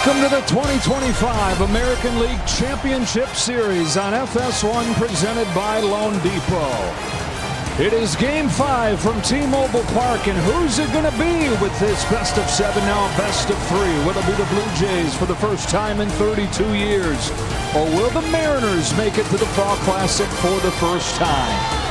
Welcome to the 2025 American League Championship Series on FS1 presented by Loan Depot. It is Game 5 from T-Mobile Park, and who's it going to be with this best of 7, now best of 3? Will it be the Blue Jays for the first time in 32 years? Or will the Mariners make it to the Fall Classic for the first time?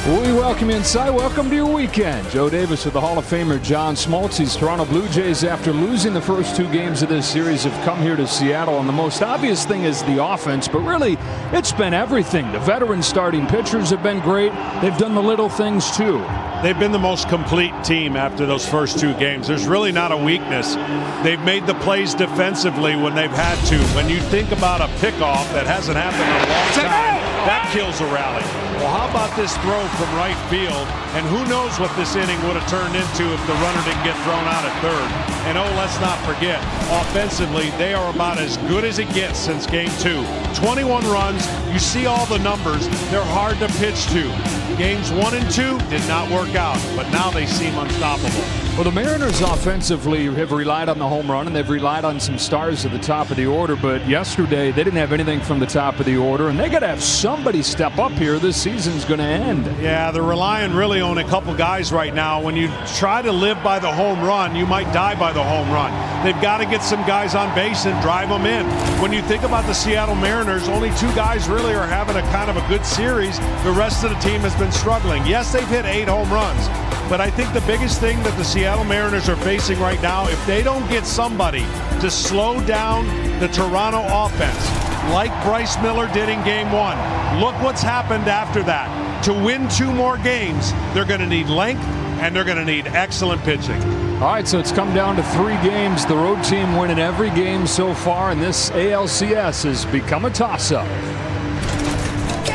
We welcome you inside. Welcome to your weekend. Joe Davis with the Hall of Famer John Smoltz. These Toronto Blue Jays, after losing the first 2 games of this series, have come here to Seattle. And the most obvious thing is the offense, but really, it's been everything. The veteran starting pitchers have been great. They've done the little things, too. They've been the most complete team after those first 2 games. There's really not a weakness. They've made the plays defensively when they've had to. When you think about a pickoff that hasn't happened in a long time, that kills a rally. Well, how about this throw from right field? And who knows what this inning would have turned into if the runner didn't get thrown out at third. And oh, let's not forget, offensively, they are about as good as it gets since Game 2. 21 runs, you see all the numbers, they're hard to pitch to. Games 1 and 2 did not work out, but now they seem unstoppable. Well, the Mariners offensively have relied on the home run, and they've relied on some stars at the top of the order, but yesterday they didn't have anything from the top of the order, and they got to have somebody step up here. This season's going to end. Yeah, they're relying really on a couple guys right now. When you try to live by the home run, you might die by the home run. They've got to get some guys on base and drive them in. When you think about the Seattle Mariners, only 2 guys really are having a kind of a good series. The rest of the team has been struggling. Yes, they've hit 8 home runs, but I think the biggest thing that the Seattle Mariners are facing right now, if they don't get somebody to slow down the Toronto offense, like Bryce Miller did in Game 1, look what's happened after that. To win 2 more games, they're going to need length, and they're going to need excellent pitching. All right, so it's come down to 3 games. The road team winning every game so far, and this ALCS has become a toss-up.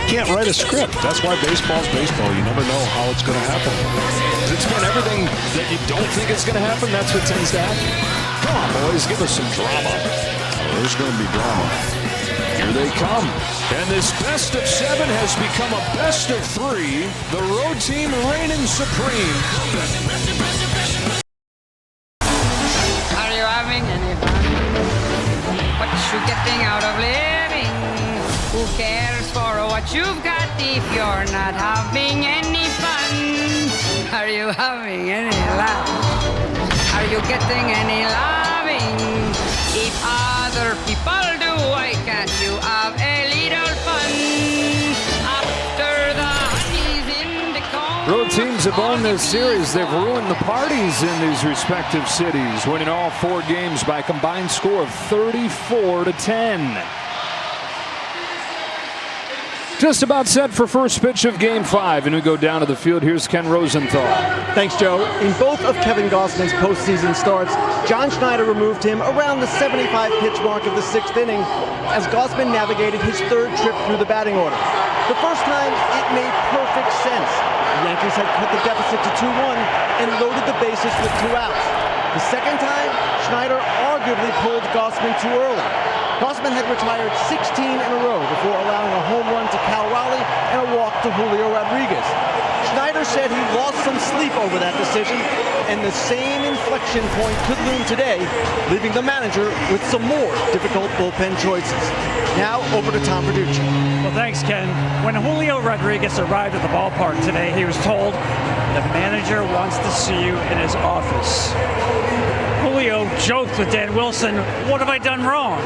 Can't write a script. That's why baseball's baseball. You never know how it's going to happen. It's been everything that you don't think is going to happen. That's what tends to happen. Come on, boys, give us some drama. There's going to be drama. Here they come. And this best of 7 has become a best of 3. The road team reigning supreme. Are you having any fun? What you getting out of living? Who cares for what you've got if you're not having any fun? Are you having any laugh? Are you getting any loving? If other people do, why can't you have a little fun? After the honey's in the comb. Road teams have won this series. They've ruined the parties in these respective cities, winning all 4 games by a combined score of 34-10. Just about set for first pitch of Game 5, and we go down to the field. Here's Ken Rosenthal. Thanks, Joe. In both of Kevin Gausman's postseason starts, John Schneider removed him around the 75-pitch mark of the 6th inning as Gausman navigated his 3rd trip through the batting order. The first time, it made perfect sense. The Yankees had cut the deficit to 2-1 and loaded the bases with 2 outs. The second time, Schneider arguably pulled Gausman too early. Gausman had retired 16 in a row before allowing a home run to Cal Raleigh and a walk to Julio Rodriguez. Schneider said he lost some sleep over that decision, and the same inflection point could loom today, leaving the manager with some more difficult bullpen choices. Now, over to Tom Verducci. Well, thanks, Ken. When Julio Rodriguez arrived at the ballpark today, he was told the manager wants to see you in his office. Julio joked with Dan Wilson, what have I done wrong?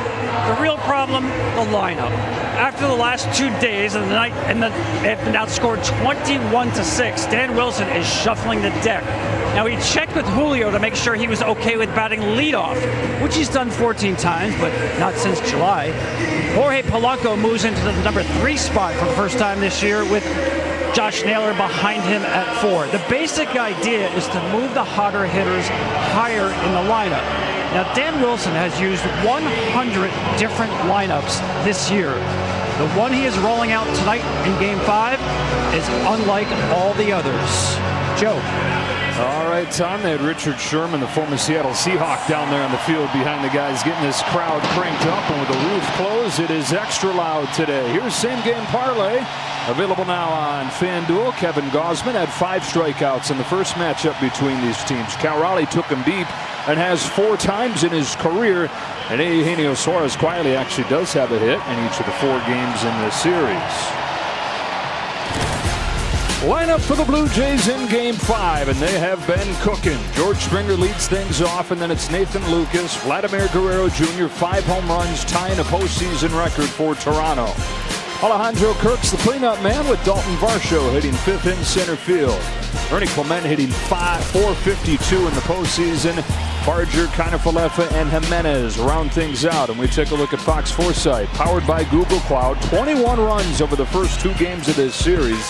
The real problem, the lineup. After the last 2 days of the night, and they've been outscored 21-6, Dan Wilson is shuffling the deck. Now, he checked with Julio to make sure he was okay with batting leadoff, which he's done 14 times, but not since July. Jorge Polanco moves into the number 3 spot for the first time this year with Josh Naylor behind him at 4. The basic idea is to move the hotter hitters higher in the lineup. Now, Dan Wilson has used 100 different lineups this year. The one he is rolling out tonight in Game 5 is unlike all the others. Joe. All right, Tom, they had Richard Sherman, the former Seattle Seahawk, down there on the field behind the guys, getting this crowd cranked up. And with the roof closed, it is extra loud today. Here's same game parlay. Available now on FanDuel. Kevin Gausman had 5 strikeouts in the first matchup between these teams. Cal Raleigh took him deep and has 4 times in his career. And Eugenio Suarez quietly actually does have a hit in each of the 4 games in this series. Lineup for the Blue Jays in Game 5, and they have been cooking. George Springer leads things off, and then it's Nathan Lucas, Vladimir Guerrero Jr., 5 home runs, tying a postseason record for Toronto. Alejandro Kirk's the cleanup man with Dalton Varsho hitting 5th in center field. Ernie Clement hitting .452 in the postseason. Barger, Kiner-Falefa, and Jimenez round things out. And we take a look at Fox Foresight, powered by Google Cloud. 21 runs over the first 2 games of this series.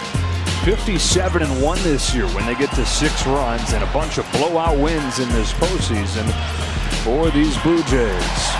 57-1 this year when they get to 6 runs, and a bunch of blowout wins in this postseason for these Blue Jays.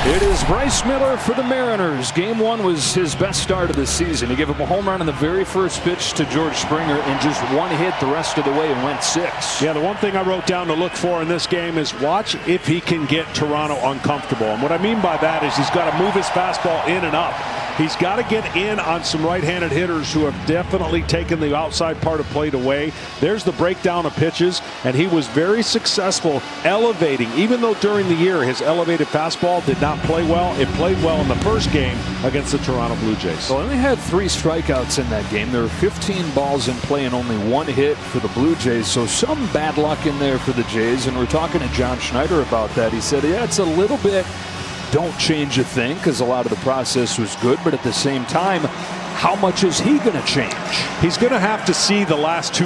It is Bryce Miller for the Mariners. Game 1 was his best start of the season. He gave up a home run on the very first pitch to George Springer and just 1 hit the rest of the way and went 6. Yeah, the one thing I wrote down to look for in this game is watch if he can get Toronto uncomfortable. And what I mean by that is he's got to move his fastball in and up. He's got to get in on some right-handed hitters who have definitely taken the outside part of plate away. There's the breakdown of pitches, and he was very successful elevating. Even though during the year his elevated fastball did not play well, it played well in the first game against the Toronto Blue Jays. So only had 3 strikeouts in that game. There were 15 balls in play and only 1 hit for the Blue Jays. So some bad luck in there for the Jays, and we're talking to John Schneider about that. He said, yeah, it's a little bit don't change a thing because a lot of the process was good, but at the same time, how much is he going to change? He's going to have to see the last 2